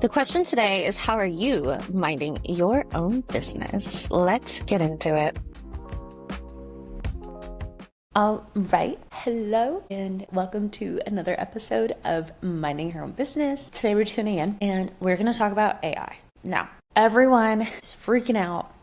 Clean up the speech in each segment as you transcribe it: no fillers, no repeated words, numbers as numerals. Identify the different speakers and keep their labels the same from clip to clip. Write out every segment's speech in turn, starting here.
Speaker 1: The question today is, how are you minding your own business? Let's get into it. All right. Hello and welcome to another episode of Minding Her Own Business. Today we're tuning in and we're going to talk about AI. Now, everyone is freaking out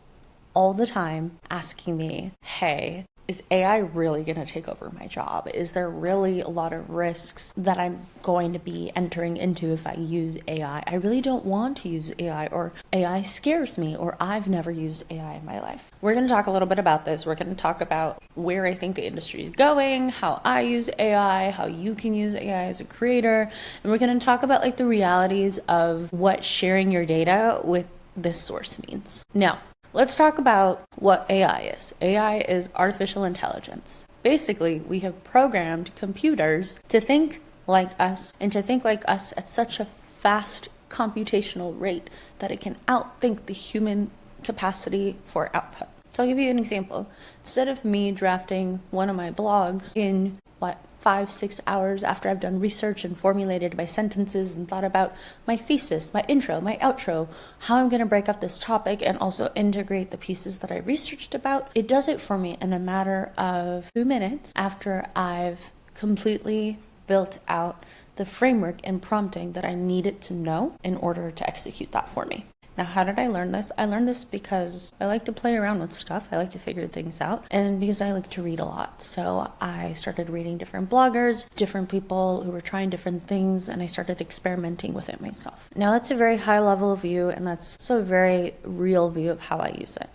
Speaker 1: all the time asking me, hey, is AI really going to take over my job? Is there really a lot of risks that I'm going to be entering into if I use AI? I really don't want to use AI, or AI scares me, or I've never used AI in my life. We're going to talk a little bit about this. We're going to talk about where I think the industry is going, how I use AI, how you can use AI as a creator. And we're going to talk about the realities of what sharing your data with this source means. Now, let's talk about what AI is. AI is artificial intelligence. Basically, we have programmed computers to think like us and to think like us at such a fast computational rate that it can outthink the human capacity for output. So I'll give you an example. Instead of me drafting one of my blogs in 5-6 hours after I've done research and formulated my sentences and thought about my thesis, my intro, my outro, how I'm going to break up this topic and also integrate the pieces that I researched about, it does it for me in a matter of 2 minutes after I've completely built out the framework and prompting that I needed to know in order to execute that for me. Now, how did I learn this? I learned this because I like to play around with stuff. I like to figure things out, and because I like to read a lot. So I started reading different bloggers, different people who were trying different things, and I started experimenting with it myself. Now, that's a very high level view, and that's also a very real view of how I use it.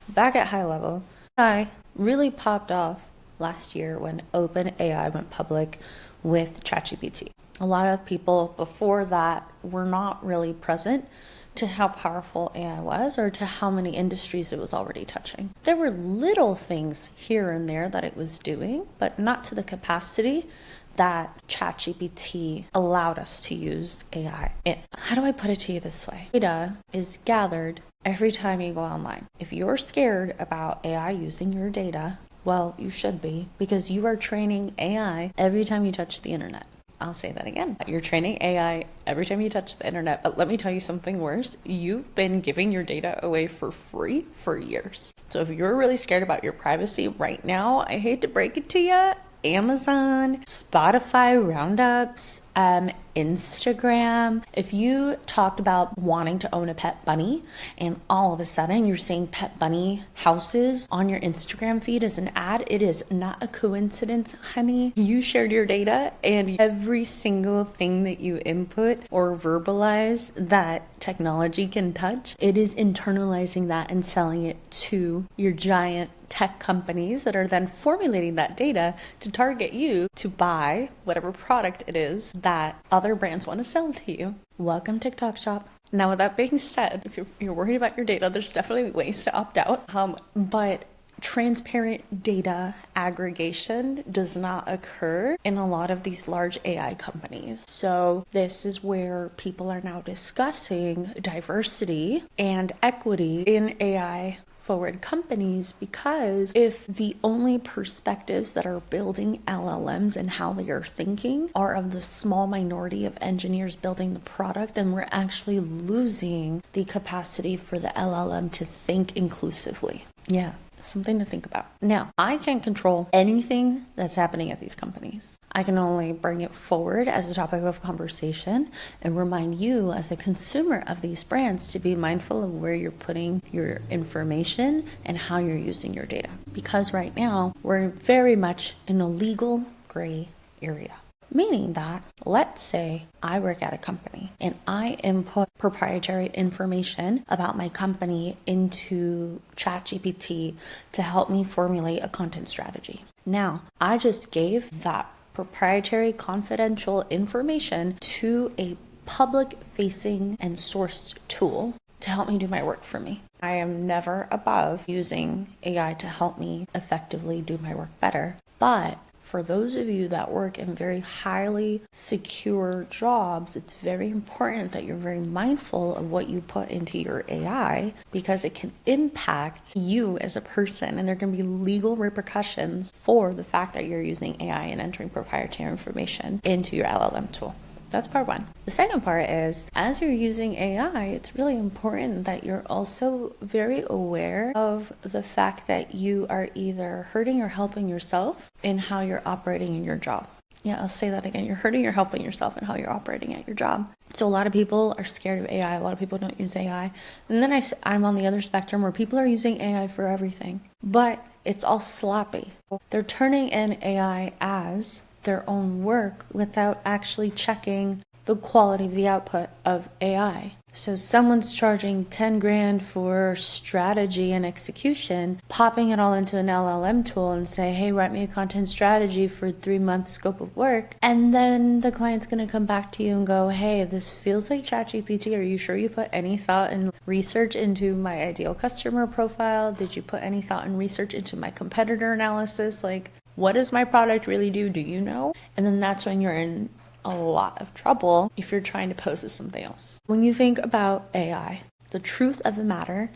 Speaker 1: Back at high level, I really popped off last year when OpenAI went public with ChatGPT. A lot of people before that were not really present to how powerful AI was or to how many industries it was already touching. There were little things here and there that it was doing, but not to the capacity that ChatGPT allowed us to use AI in. How do I put it to you this way? Data is gathered every time you go online. If you're scared about AI using your data, well, you should be, because you are training AI every time you touch the internet. I'll say that again. You're training AI every time you touch the internet. But let me tell you something worse. You've been giving your data away for free for years. So if you're really scared about your privacy right now, I hate to break it to you, Amazon, Spotify roundups, Instagram. If you talked about wanting to own a pet bunny and all of a sudden you're seeing pet bunny houses on your Instagram feed as an ad, it is not a coincidence, honey. You shared your data, and every single thing that you input or verbalize that technology can touch, it is internalizing that and selling it to your giant tech companies that are then formulating that data to target you to buy whatever product it is that other brands want to sell to you. Welcome, TikTok shop. Now, with that being said, if you're worried about your data, there's definitely ways to opt out. But transparent data aggregation does not occur in a lot of these large AI companies. So this is where people are now discussing diversity and equity in AI forward companies, because if the only perspectives that are building LLMs and how they are thinking are of the small minority of engineers building the product, then we're actually losing the capacity for the LLM to think inclusively. Yeah. Something to think about. Now, I can't control anything that's happening at these companies. I can only bring it forward as a topic of conversation and remind you as a consumer of these brands to be mindful of where you're putting your information and how you're using your data. Because right now, we're very much in a legal gray area. Meaning that, let's say I work at a company and I input proprietary information about my company into ChatGPT to help me formulate a content strategy. Now, I just gave that proprietary confidential information to a public-facing and sourced tool to help me do my work for me. I am never above using AI to help me effectively do my work better, but for those of you that work in very highly secure jobs, it's very important that you're very mindful of what you put into your AI, because it can impact you as a person, and there can be legal repercussions for the fact that you're using AI and entering proprietary information into your LLM tool. That's part one. The second part is, as you're using AI, it's really important that you're also very aware of the fact that you are either hurting or helping yourself in how you're operating in your job. Yeah, I'll say that again. You're hurting or helping yourself in how you're operating at your job. So a lot of people are scared of AI. A lot of people don't use AI. And then I'm on the other spectrum where people are using AI for everything, but it's all sloppy. They're turning in AI as their own work without actually checking the quality of the output of AI. So someone's charging 10 grand for strategy and execution, popping it all into an LLM tool and say, hey, write me a content strategy for 3 months scope of work. And then the client's going to come back to you and go, hey, this feels like ChatGPT. Are you sure you put any thought and research into my ideal customer profile? Did you put any thought and research into my competitor analysis? Like, what does my product really do? Do you know? And then that's when you're in a lot of trouble if you're trying to pose as something else. When you think about AI, the truth of the matter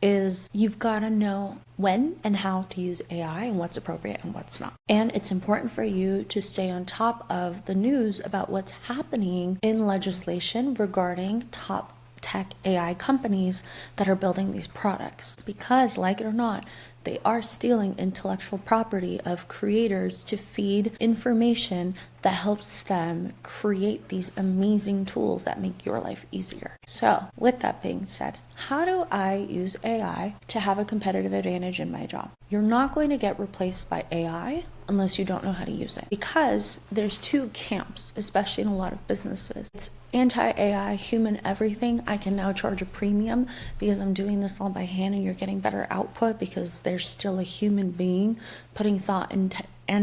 Speaker 1: is you've got to know when and how to use AI and what's appropriate and what's not. And it's important for you to stay on top of the news about what's happening in legislation regarding top tech AI companies that are building these products. Because, like it or not, they are stealing intellectual property of creators to feed information that helps them create these amazing tools that make your life easier. So, with that being said, how do I use AI to have a competitive advantage in my job? You're not going to get replaced by AI unless you don't know how to use it. Because there's two camps, especially in a lot of businesses. It's anti-AI, human everything. I can now charge a premium because I'm doing this all by hand and you're getting better output because there's still a human being putting thought and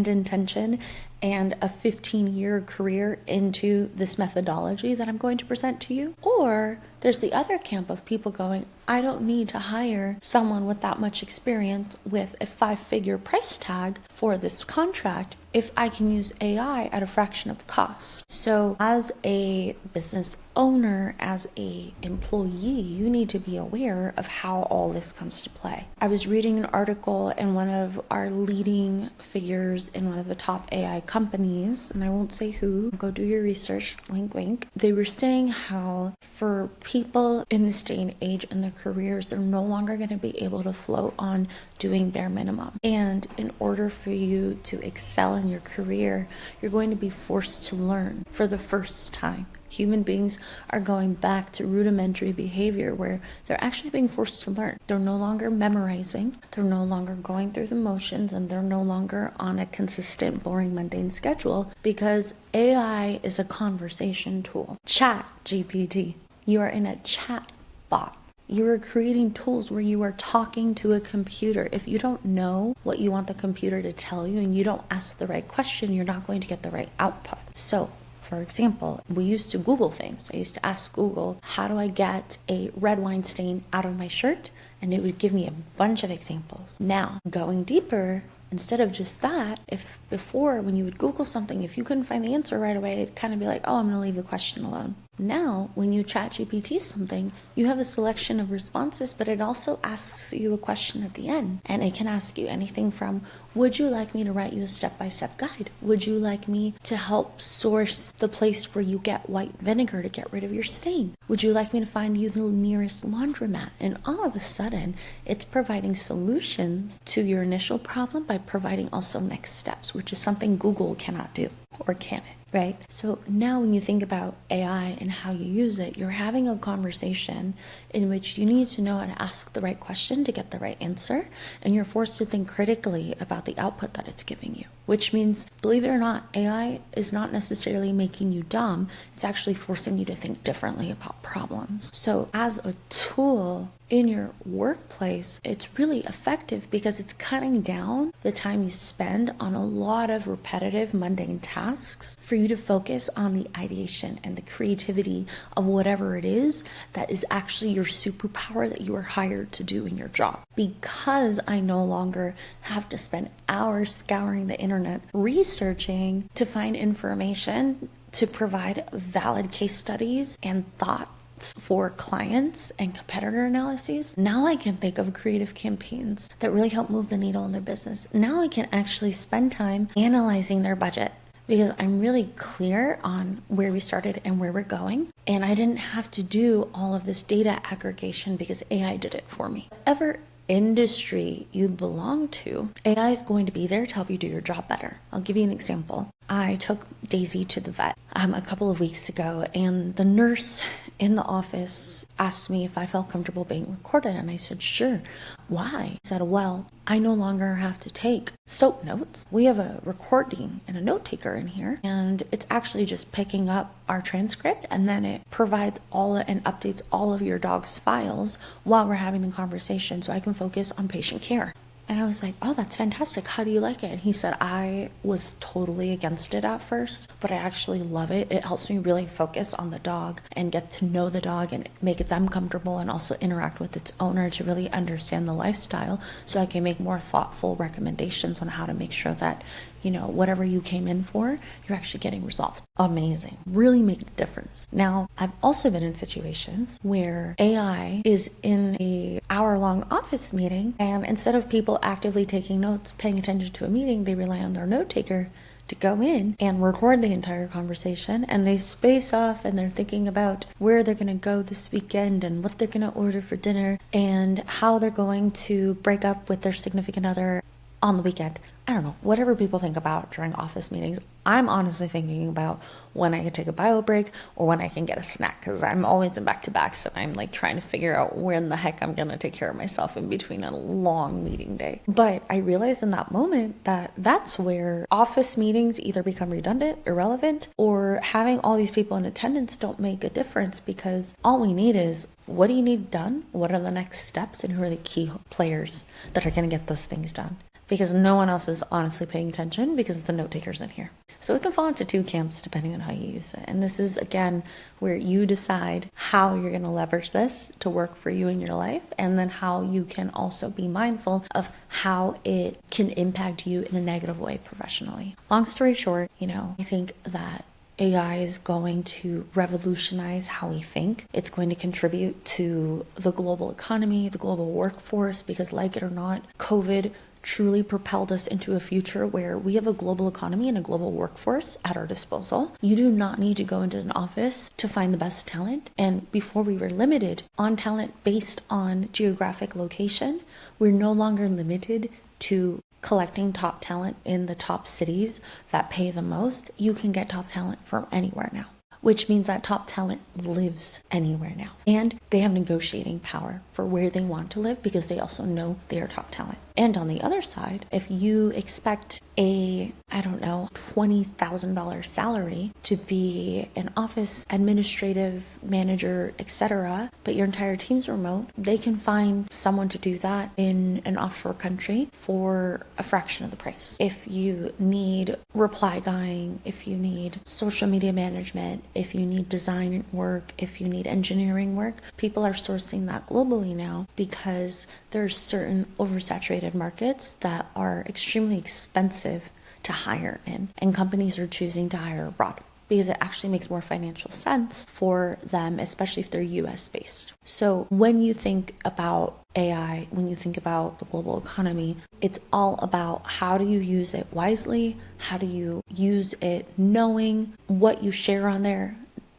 Speaker 1: intention and a 15-year career into this methodology that I'm going to present to you. Or there's the other camp of people going, I don't need to hire someone with that much experience with a 5-figure price tag for this contract if I can use AI at a fraction of the cost. So as a business owner, as a employee, you need to be aware of how all this comes to play. I was reading an article in one of our leading figures in one of the top AI companies, and I won't say who, go do your research, wink wink. They were saying how for people in this day and age in their careers, they're no longer going to be able to float on doing bare minimum. And in order for you to excel in your career, you're going to be forced to learn for the first time. Human beings are going back to rudimentary behavior where they're actually being forced to learn. They're no longer memorizing, they're no longer going through the motions, and they're no longer on a consistent, boring, mundane schedule because AI is a conversation tool. Chat GPT. You are in a chat bot. You are creating tools where you are talking to a computer. If you don't know what you want the computer to tell you and you don't ask the right question, you're not going to get the right output. So, for example, we used to Google things. I used to ask Google, how do I get a red wine stain out of my shirt? And it would give me a bunch of examples. Now, going deeper, instead of just that, if before when you would Google something, if you couldn't find the answer right away, it'd kind of be like, oh, I'm going to leave the question alone. Now, when you chat GPT something, you have a selection of responses, but it also asks you a question at the end. And it can ask you anything from, would you like me to write you a step-by-step guide? Would you like me to help source the place where you get white vinegar to get rid of your stain? Would you like me to find you the nearest laundromat? And all of a sudden, it's providing solutions to your initial problem by providing also next steps, which is something Google cannot do, or can it? Right? So now when you think about AI and how you use it, you're having a conversation in which you need to know how to ask the right question to get the right answer, and you're forced to think critically about the output that it's giving you. Which means, believe it or not, AI is not necessarily making you dumb, it's actually forcing you to think differently about problems. So as a tool in your workplace, it's really effective because it's cutting down the time you spend on a lot of repetitive, mundane tasks for you to focus on the ideation and the creativity of whatever it is that is actually your superpower that you are hired to do in your job. Because I no longer have to spend hours scouring the internet researching to find information to provide valid case studies and thoughts for clients and competitor analyses. Now I can think of creative campaigns that really help move the needle in their business. Now I can actually spend time analyzing their budget, because I'm really clear on where we started and where we're going. And I didn't have to do all of this data aggregation because AI did it for me. Whatever industry you belong to, AI is going to be there to help you do your job better. I'll give you an example. I took Daisy to the vet a couple of weeks ago, and the nurse in the office asked me if I felt comfortable being recorded, and I said, sure. Why? He said, well, I no longer have to take soap notes. We have a recording and a note taker in here, and it's actually just picking up our transcript, and then it provides all and updates all of your dog's files while we're having the conversation, so I can focus on patient care. And I was like, oh, that's fantastic. How do you like it? And he said, I was totally against it at first, but I actually love it. It helps me really focus on the dog and get to know the dog and make them comfortable, and also interact with its owner to really understand the lifestyle, so I can make more thoughtful recommendations on how to make sure that, whatever you came in for, you're actually getting resolved. Amazing. Really making a difference. Now, I've also been in situations where AI is in a hour-long office meeting, and instead of people actively taking notes, paying attention to a meeting, they rely on their note taker to go in and record the entire conversation, and they space off and they're thinking about where they're going to go this weekend and what they're going to order for dinner and how they're going to break up with their significant other on the weekend. I don't know, whatever people think about during office meetings, I'm honestly thinking about when I can take a bio break or when I can get a snack, because I'm always in back-to-back, so I'm like trying to figure out when the heck I'm going to take care of myself in between a long meeting day. But I realized in that moment that that's where office meetings either become redundant, irrelevant, or having all these people in attendance don't make a difference, because all we need is, what do you need done? What are the next steps? And who are the key players that are going to get those things done? Because no one else is honestly paying attention because the note taker's in here. So it can fall into two camps depending on how you use it. And this is, again, where you decide how you're going to leverage this to work for you in your life, and then how you can also be mindful of how it can impact you in a negative way professionally. Long story short, I think that AI is going to revolutionize how we think. It's going to contribute to the global economy, the global workforce, because like it or not, COVID truly propelled us into a future where we have a global economy and a global workforce at our disposal. You do not need to go into an office to find the best talent. And before, we were limited on talent based on geographic location. We're no longer limited to collecting top talent in the top cities that pay the most. You can get top talent from anywhere now, which means that top talent lives anywhere now. And they have negotiating power for where they want to live, because they also know they are top talent. And on the other side, if you expect a, $20,000 salary to be an office administrative manager, etc., but your entire team's remote, they can find someone to do that in an offshore country for a fraction of the price. If you need reply guying, if you need social media management, if you need design work, if you need engineering work, people are sourcing that globally now, because there's certain oversaturated markets that are extremely expensive to hire in, and companies are choosing to hire abroad because it actually makes more financial sense for them, especially if they're US based. So when you think about AI, when you think about the global economy, it's all about how do you use it wisely? How do you use it knowing what you share on there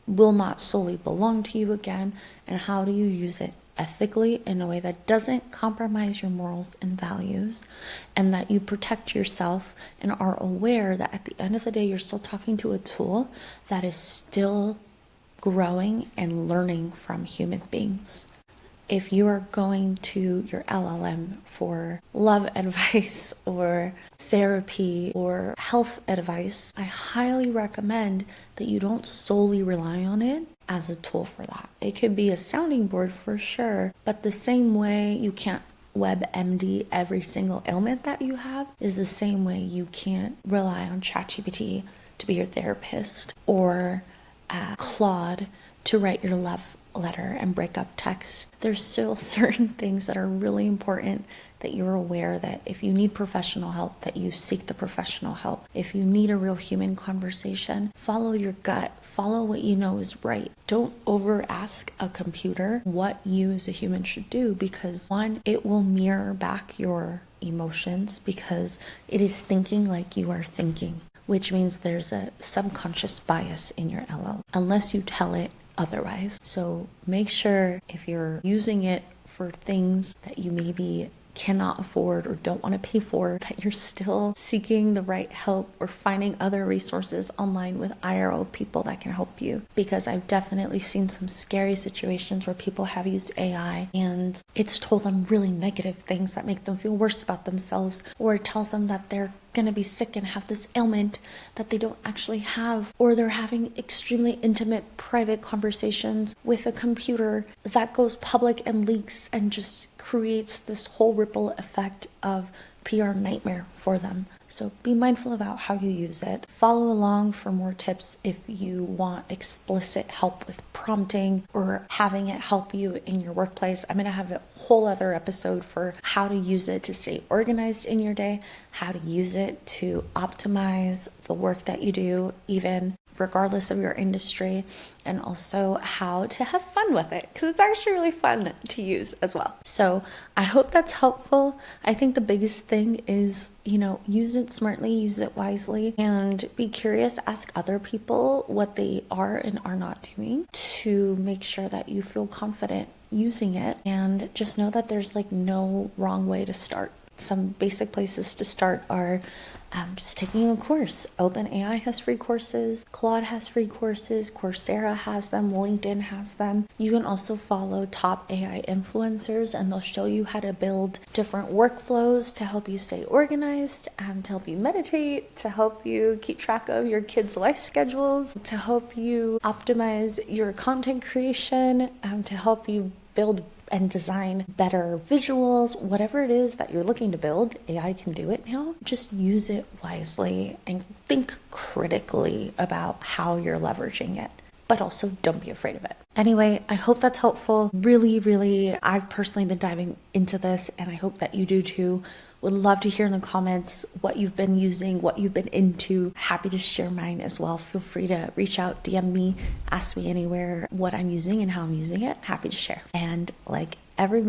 Speaker 1: will not solely belong to you again? And how do you use it ethically in a way that doesn't compromise your morals and values, and that you protect yourself and are aware that at the end of the day, you're still talking to a tool that is still growing and learning from human beings. If you are going to your LLM for love advice or therapy or health advice, I highly recommend that you don't solely rely on it as a tool for that. It could be a sounding board for sure, but the same way you can't WebMD every single ailment that you have is the same way you can't rely on ChatGPT to be your therapist, or Claude to write your love letter and break up text. There's still certain things that are really important that you're aware that if you need professional help, that you seek the professional help. If you need a real human conversation, follow your gut, follow what you know is right. Don't over ask a computer what you as a human should do, because one, it will mirror back your emotions because it is thinking like you are thinking. which means there's a subconscious bias in your LL unless you tell it otherwise. So make sure if you're using it for things that you maybe cannot afford or don't want to pay for, that you're still seeking the right help or finding other resources online with IRL people that can help you. Because I've definitely seen some scary situations where people have used AI and it's told them really negative things that make them feel worse about themselves, or it tells them that they're going to be sick and have this ailment that they don't actually have, or they're having extremely intimate private conversations with a computer that goes public and leaks and just creates this whole ripple effect of PR nightmare for them. So be mindful about how you use it. Follow along for more tips if you want explicit help with prompting or having it help you in your workplace. I'm going to have a whole other episode for how to use it to stay organized in your day, how to use it to optimize the work that you do, even regardless of your industry, and also how to have fun with it, because it's actually really fun to use as well. So I hope that's helpful. I think the biggest thing is, use it smartly, use it wisely, and be curious. Ask other people what they are and are not doing to make sure that you feel confident using it, and just know that there's no wrong way to start. Some basic places to start are just taking a course. OpenAI has free courses, Claude has free courses, Coursera has them, LinkedIn has them. You can also follow top AI influencers and they'll show you how to build different workflows to help you stay organized, to help you meditate, to help you keep track of your kids' life schedules, to help you optimize your content creation, to help you build and design better visuals. Whatever it is that you're looking to build, AI can do it now. Just use it wisely and think critically about how you're leveraging it, but also don't be afraid of it. Anyway, I hope that's helpful. Really, I've personally been diving into this and I hope that you do too. Would love to hear in the comments what you've been using, what you've been into. Happy to share mine as well. Feel free to reach out, DM me, ask me anywhere what I'm using and how I'm using it. Happy to share. And like every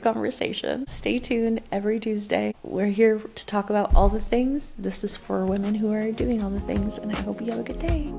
Speaker 1: conversation, stay tuned every Tuesday. We're here to talk about all the things. This is for women who are doing all the things, and I hope you have a good day.